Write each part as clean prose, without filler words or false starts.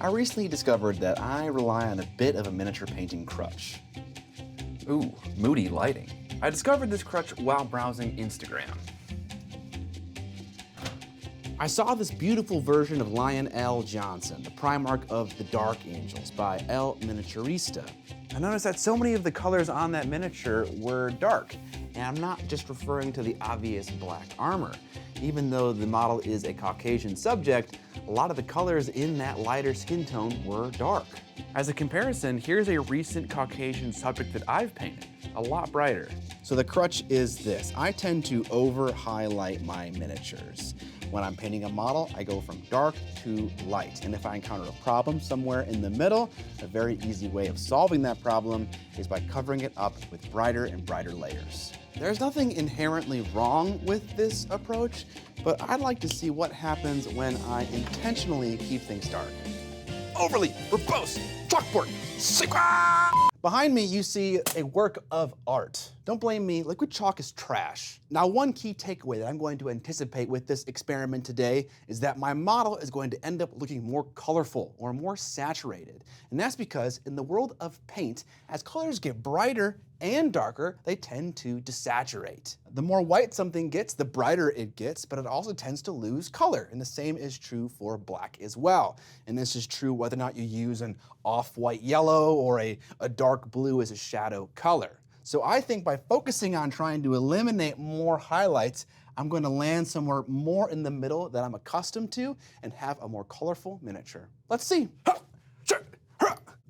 I recently discovered that I rely on a bit of a miniature painting crutch. Ooh, moody lighting. I discovered this crutch while browsing Instagram. I saw this beautiful version of Lion L. Johnson, the Primarch of the Dark Angels by El Miniaturista. I noticed that so many of the colors on that miniature were dark, and I'm not just referring to the obvious black armor. Even though the model is a Caucasian subject, a lot of the colors in that lighter skin tone were dark. As a comparison, here's a recent Caucasian subject that I've painted, a lot brighter. So the crutch is this. I tend to over-highlight my miniatures. When I'm painting a model, I go from dark to light. And if I encounter a problem somewhere in the middle, a very easy way of solving that problem is by covering it up with brighter and brighter layers. There's nothing inherently wrong with this approach, but I'd like to see what happens when I intentionally keep things dark. Overly verbose chalkboard secret! Behind me, you see a work of art. Don't blame me, liquid chalk is trash. Now, one key takeaway that I'm going to anticipate with this experiment today is that my model is going to end up looking more colorful or more saturated. And that's because in the world of paint, as colors get brighter and darker, they tend to desaturate. The more white something gets, the brighter it gets, but it also tends to lose color. And the same is true for black as well. And this is true whether or not you use an off-white yellow or a dark blue as a shadow color. So I think by focusing on trying to eliminate more highlights, I'm going to land somewhere more in the middle that I'm accustomed to and have a more colorful miniature. Let's see.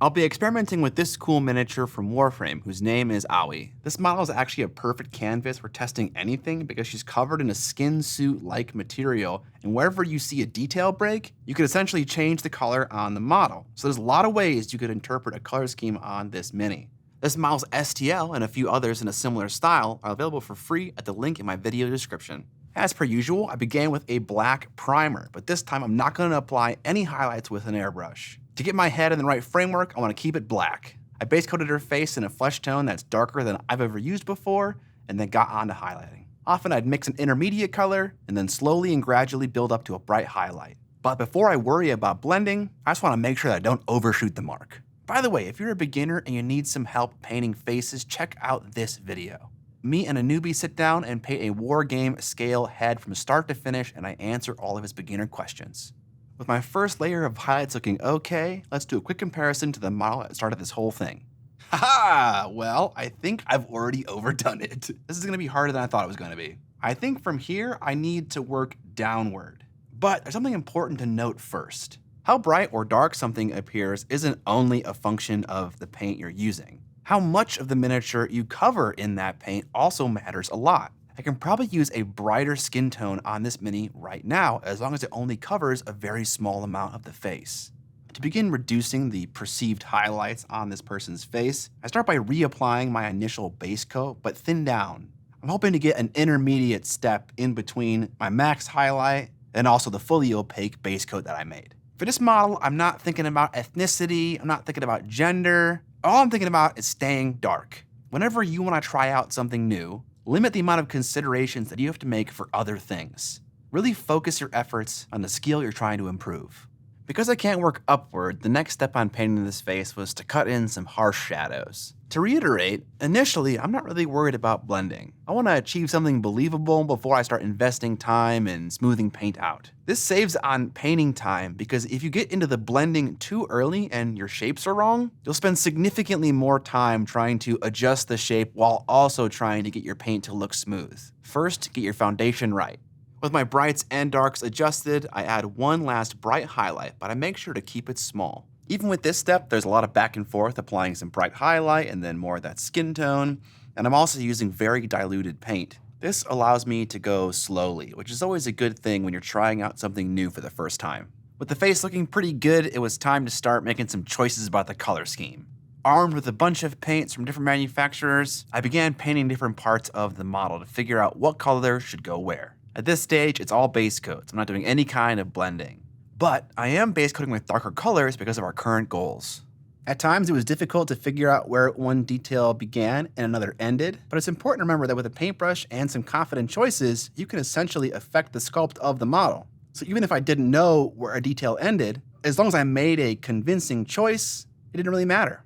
I'll be experimenting with this cool miniature from Warframe, whose name is Aoi. This model is actually a perfect canvas for testing anything because she's covered in a skin suit-like material, and wherever you see a detail break, you could essentially change the color on the model. So there's a lot of ways you could interpret a color scheme on this mini. This model's STL and a few others in a similar style are available for free at the link in my video description. As per usual, I began with a black primer, but this time I'm not going to apply any highlights with an airbrush. To get my head in the right framework, I want to keep it black. I base coated her face in a flesh tone that's darker than I've ever used before, and then got on to highlighting. Often I'd mix an intermediate color, and then slowly and gradually build up to a bright highlight. But before I worry about blending, I just want to make sure that I don't overshoot the mark. By the way, if you're a beginner and you need some help painting faces, check out this video. Me and a newbie sit down and paint a war game scale head from start to finish, and I answer all of his beginner questions. With my first layer of highlights looking okay, let's do a quick comparison to the model that started this whole thing. Haha! Well, I think I've already overdone it. This is gonna be harder than I thought it was gonna be. I think from here, I need to work downward. But there's something important to note first. How bright or dark something appears isn't only a function of the paint you're using. How much of the miniature you cover in that paint also matters a lot. I can probably use a brighter skin tone on this mini right now, as long as it only covers a very small amount of the face. To begin reducing the perceived highlights on this person's face, I start by reapplying my initial base coat, but thin down. I'm hoping to get an intermediate step in between my max highlight and also the fully opaque base coat that I made. For this model, I'm not thinking about ethnicity, I'm not thinking about gender. All I'm thinking about is staying dark. Whenever you want to try out something new, limit the amount of considerations that you have to make for other things. Really focus your efforts on the skill you're trying to improve. Because I can't work upward, the next step on painting this face was to cut in some harsh shadows. To reiterate, initially, I'm not really worried about blending. I want to achieve something believable before I start investing time in smoothing paint out. This saves on painting time because if you get into the blending too early and your shapes are wrong, you'll spend significantly more time trying to adjust the shape while also trying to get your paint to look smooth. First, get your foundation right. With my brights and darks adjusted, I add one last bright highlight, but I make sure to keep it small. Even with this step, there's a lot of back and forth, applying some bright highlight and then more of that skin tone, and I'm also using very diluted paint. This allows me to go slowly, which is always a good thing when you're trying out something new for the first time. With the face looking pretty good, it was time to start making some choices about the color scheme. Armed with a bunch of paints from different manufacturers, I began painting different parts of the model to figure out what color should go where. At this stage, it's all base coats. I'm not doing any kind of blending. But I am base coating with darker colors because of our current goals. At times, it was difficult to figure out where one detail began and another ended, but it's important to remember that with a paintbrush and some confident choices, you can essentially affect the sculpt of the model. So even if I didn't know where a detail ended, as long as I made a convincing choice, it didn't really matter.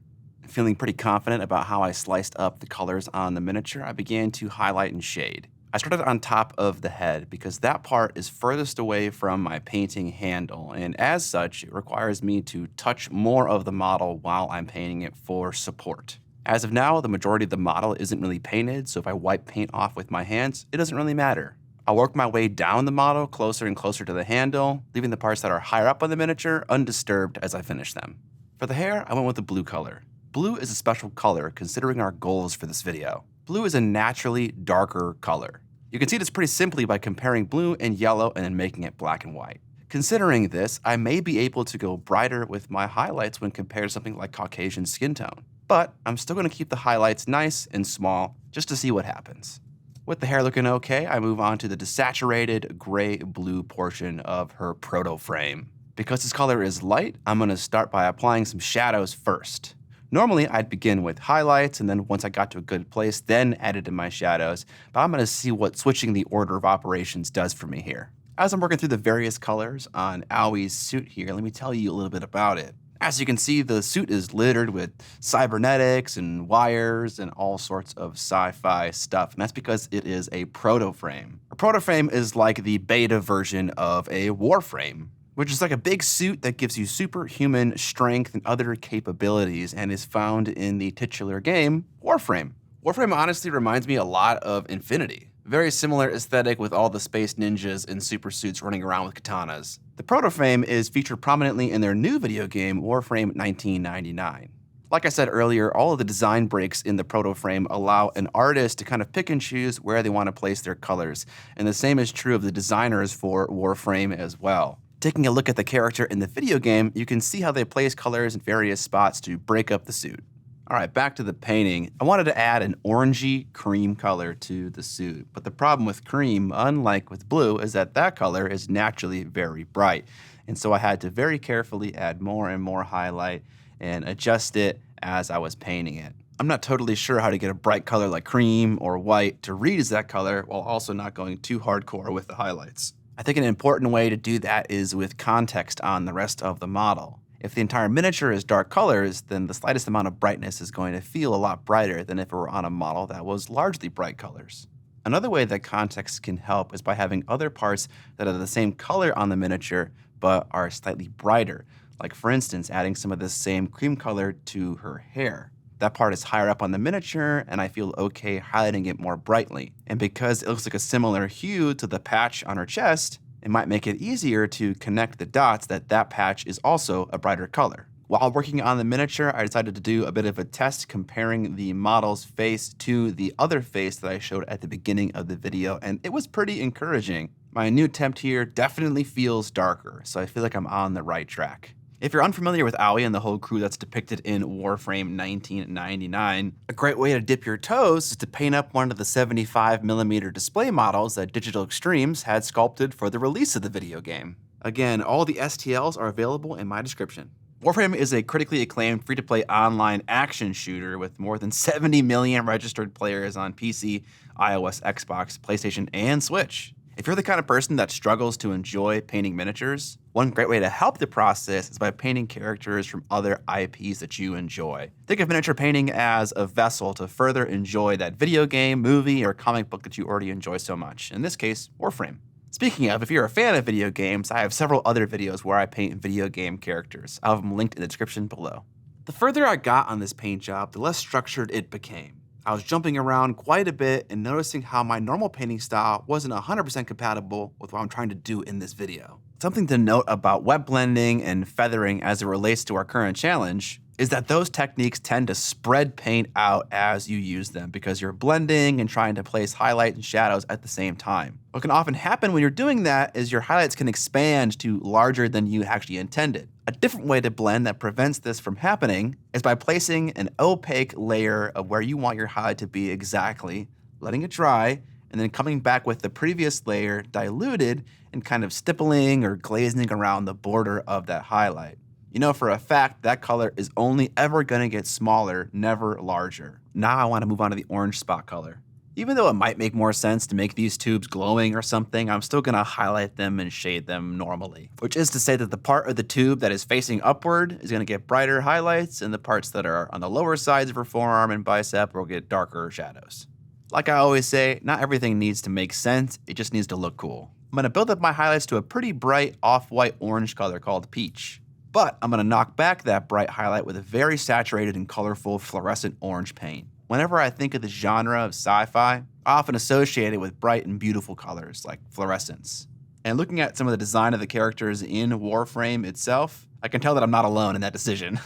Feeling pretty confident about how I sliced up the colors on the miniature, I began to highlight and shade. I started on top of the head because that part is furthest away from my painting handle, and as such, it requires me to touch more of the model while I'm painting it for support. As of now, the majority of the model isn't really painted, so if I wipe paint off with my hands, it doesn't really matter. I'll work my way down the model closer and closer to the handle, leaving the parts that are higher up on the miniature undisturbed as I finish them. For the hair, I went with the blue color. Blue is a special color considering our goals for this video. Blue is a naturally darker color. You can see this pretty simply by comparing blue and yellow and then making it black and white. Considering this, I may be able to go brighter with my highlights when compared to something like Caucasian skin tone. But I'm still going to keep the highlights nice and small just to see what happens. With the hair looking okay, I move on to the desaturated gray-blue portion of her proto frame. Because this color is light, I'm going to start by applying some shadows first. Normally, I'd begin with highlights, and then once I got to a good place, then added in my shadows, but I'm going to see what switching the order of operations does for me here. As I'm working through the various colors on Aui's suit here, let me tell you a little bit about it. As you can see, the suit is littered with cybernetics and wires and all sorts of sci-fi stuff, and that's because it is a proto-frame. A proto-frame is like the beta version of a warframe, which is like a big suit that gives you superhuman strength and other capabilities and is found in the titular game, Warframe. Warframe honestly reminds me a lot of Infinity. Very similar aesthetic with all the space ninjas and super suits running around with katanas. The proto-frame is featured prominently in their new video game, Warframe 1999. Like I said earlier, all of the design breaks in the proto-frame allow an artist to kind of pick and choose where they want to place their colors, and the same is true of the designers for Warframe as well. Taking a look at the character in the video game, you can see how they place colors in various spots to break up the suit. All right, back to the painting. I wanted to add an orangey cream color to the suit, but the problem with cream, unlike with blue, is that that color is naturally very bright. And so I had to very carefully add more and more highlight and adjust it as I was painting it. I'm not totally sure how to get a bright color like cream or white to read as that color while also not going too hardcore with the highlights. I think an important way to do that is with context on the rest of the model. If the entire miniature is dark colors, then the slightest amount of brightness is going to feel a lot brighter than if it were on a model that was largely bright colors. Another way that context can help is by having other parts that are the same color on the miniature but are slightly brighter, like for instance adding some of the same cream color to her hair. That part is higher up on the miniature, and I feel okay highlighting it more brightly. And because it looks like a similar hue to the patch on her chest, it might make it easier to connect the dots that that patch is also a brighter color. While working on the miniature, I decided to do a bit of a test comparing the model's face to the other face that I showed at the beginning of the video, and it was pretty encouraging. My new attempt here definitely feels darker, so I feel like I'm on the right track. If you're unfamiliar with Aoi and the whole crew that's depicted in Warframe 1999, a great way to dip your toes is to paint up one of the 75mm display models that Digital Extremes had sculpted for the release of the video game. Again, all the STLs are available in my description. Warframe is a critically acclaimed free-to-play online action shooter with more than 70 million registered players on PC, iOS, Xbox, PlayStation, and Switch. If you're the kind of person that struggles to enjoy painting miniatures, one great way to help the process is by painting characters from other IPs that you enjoy. Think of miniature painting as a vessel to further enjoy that video game, movie, or comic book that you already enjoy so much. In this case, Warframe. Speaking of, if you're a fan of video games, I have several other videos where I paint video game characters. I'll have them linked in the description below. The further I got on this paint job, the less structured it became. I was jumping around quite a bit and noticing how my normal painting style wasn't 100% compatible with what I'm trying to do in this video. Something to note about wet blending and feathering as it relates to our current challenge is that those techniques tend to spread paint out as you use them because you're blending and trying to place highlight and shadows at the same time. What can often happen when you're doing that is your highlights can expand to larger than you actually intended. A different way to blend that prevents this from happening is by placing an opaque layer of where you want your highlight to be exactly, letting it dry, and then coming back with the previous layer diluted and kind of stippling or glazing around the border of that highlight. You know for a fact that color is only ever going to get smaller, never larger. Now I want to move on to the orange spot color. Even though it might make more sense to make these tubes glowing or something, I'm still gonna highlight them and shade them normally. Which is to say that the part of the tube that is facing upward is gonna get brighter highlights, and the parts that are on the lower sides of her forearm and bicep will get darker shadows. Like I always say, not everything needs to make sense, it just needs to look cool. I'm gonna build up my highlights to a pretty bright off-white orange color called peach. But I'm gonna knock back that bright highlight with a very saturated and colorful fluorescent orange paint. Whenever I think of the genre of sci-fi, I often associate it with bright and beautiful colors like fluorescence. And looking at some of the design of the characters in Warframe itself, I can tell that I'm not alone in that decision.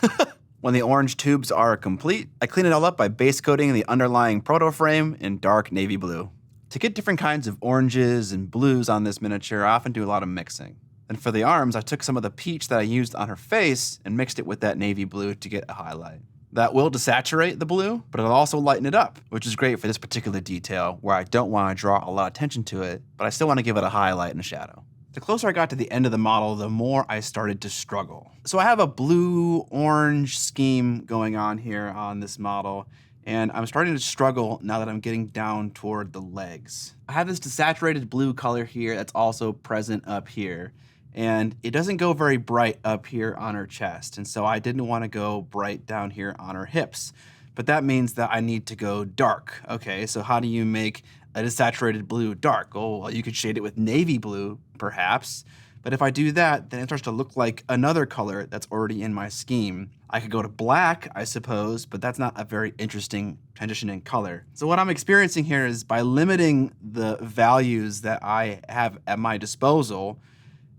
When the orange tubes are complete, I clean it all up by base coating the underlying proto frame in dark navy blue. To get different kinds of oranges and blues on this miniature, I often do a lot of mixing. And for the arms, I took some of the peach that I used on her face and mixed it with that navy blue to get a highlight. That will desaturate the blue, but it'll also lighten it up, which is great for this particular detail where I don't want to draw a lot of attention to it, but I still want to give it a highlight and a shadow. The closer I got to the end of the model, the more I started to struggle. So I have a blue-orange scheme going on here on this model, and I'm starting to struggle now that I'm getting down toward the legs. I have this desaturated blue color here that's also present up here. And it doesn't go very bright up here on her chest, and so I didn't want to go bright down here on her hips. But that means that I need to go dark. Okay, so how do you make a desaturated blue dark? Oh, well, you could shade it with navy blue, perhaps. But if I do that, then it starts to look like another color that's already in my scheme. I could go to black, I suppose, but that's not a very interesting transition in color. So what I'm experiencing here is by limiting the values that I have at my disposal,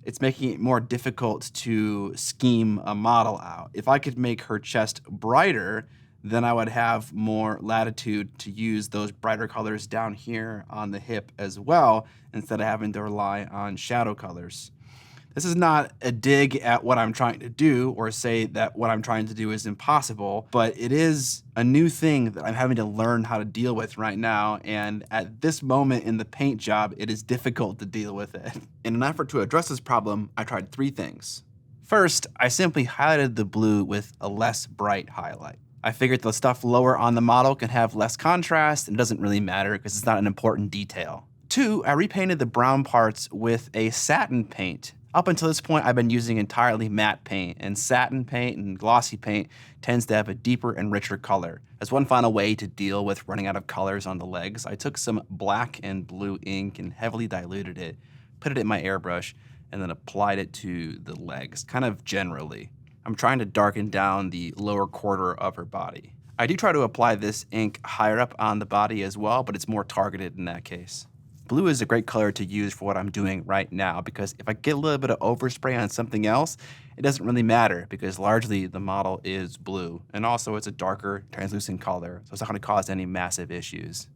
it's making it more difficult to scheme a model out. If I could make her chest brighter, then I would have more latitude to use those brighter colors down here on the hip as well, instead of having to rely on shadow colors. This is not a dig at what I'm trying to do or say that what I'm trying to do is impossible, but it is a new thing that I'm having to learn how to deal with right now, and at this moment in the paint job, it is difficult to deal with it. In an effort to address this problem, I tried 3 things. First, I simply highlighted the blue with a less bright highlight. I figured the stuff lower on the model can have less contrast and it doesn't really matter because it's not an important detail. 2, I repainted the brown parts with a satin paint. Up until this point, I've been using entirely matte paint, and satin paint and glossy paint tends to have a deeper and richer color. As one final way to deal with running out of colors on the legs, I took some black and blue ink and heavily diluted it, put it in my airbrush, and then applied it to the legs, kind of generally. I'm trying to darken down the lower quarter of her body. I do try to apply this ink higher up on the body as well, but it's more targeted in that case. Blue is a great color to use for what I'm doing right now because if I get a little bit of overspray on something else, it doesn't really matter because largely the model is blue. And also it's a darker, translucent color, so it's not going to cause any massive issues.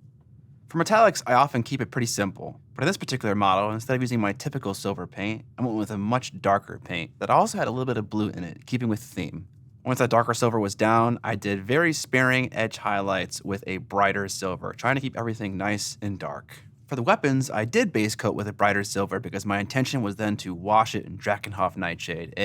For metallics, I often keep it pretty simple. But in this particular model, instead of using my typical silver paint, I went with a much darker paint that also had a little bit of blue in it, keeping with the theme. Once that darker silver was down, I did very sparing edge highlights with a brighter silver, trying to keep everything nice and dark. For the weapons, I did base coat with a brighter silver because my intention was then to wash it in Drakenhof Nightshade,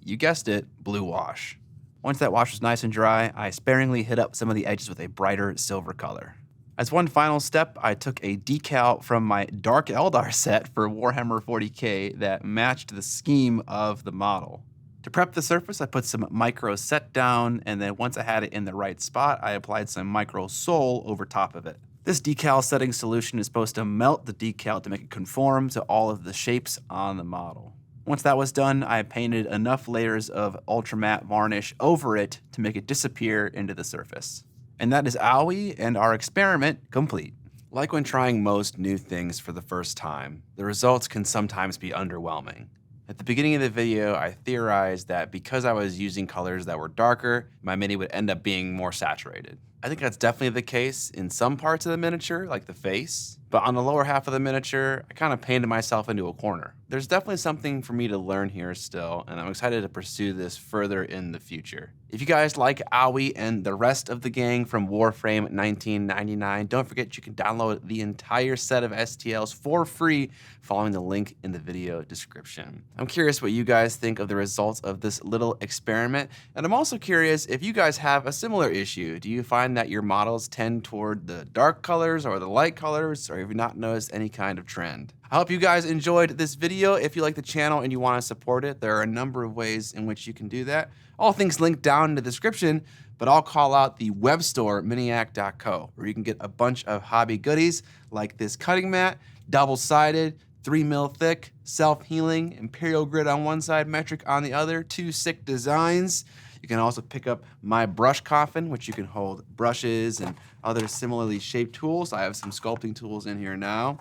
you guessed it, blue wash. Once that wash was nice and dry, I sparingly hit up some of the edges with a brighter silver color. As one final step, I took a decal from my Dark Eldar set for Warhammer 40k that matched the scheme of the model. To prep the surface, I put some micro set down, and then once I had it in the right spot, I applied some micro sol over top of it. This decal setting solution is supposed to melt the decal to make it conform to all of the shapes on the model. Once that was done, I painted enough layers of ultramatte varnish over it to make it disappear into the surface. And that is Owie and our experiment complete. Like when trying most new things for the first time, the results can sometimes be underwhelming. At the beginning of the video, I theorized that because I was using colors that were darker, my mini would end up being more saturated. I think that's definitely the case in some parts of the miniature, like the face. But on the lower half of the miniature, I kind of painted myself into a corner. There's definitely something for me to learn here still, and I'm excited to pursue this further in the future. If you guys like Owie and the rest of the gang from Warframe 1999, don't forget you can download the entire set of STLs for free following the link in the video description. I'm curious what you guys think of the results of this little experiment, and I'm also curious if you guys have a similar issue. Do you find find that your models tend toward the dark colors or the light colors, or have you not noticed any kind of trend? I hope you guys enjoyed this video. If you like the channel and you want to support it, there are a number of ways in which you can do that. All things linked down in the description, but I'll call out the web store, miniac.co, where you can get a bunch of hobby goodies like this cutting mat, double-sided, 3 mil thick, self-healing, imperial grid on one side, metric on the other, 2 sick designs. You can also pick up my brush coffin, which you can hold brushes and other similarly shaped tools. I have some sculpting tools in here now.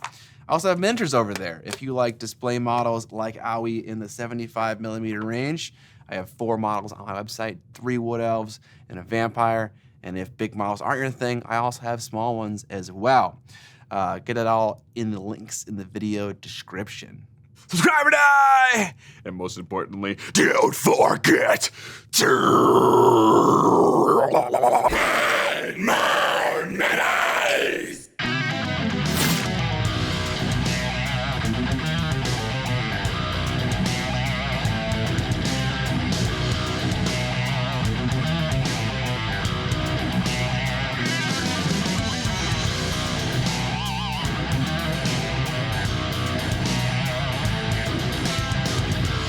I also have miniatures over there. If you like display models like Owie in the 75mm range, I have 4 models on my website, 3 wood elves and a vampire. And if big models aren't your thing, I also have small ones as well. Get it all in the links in the video description. Subscribe or die! And most importantly, don't forget to...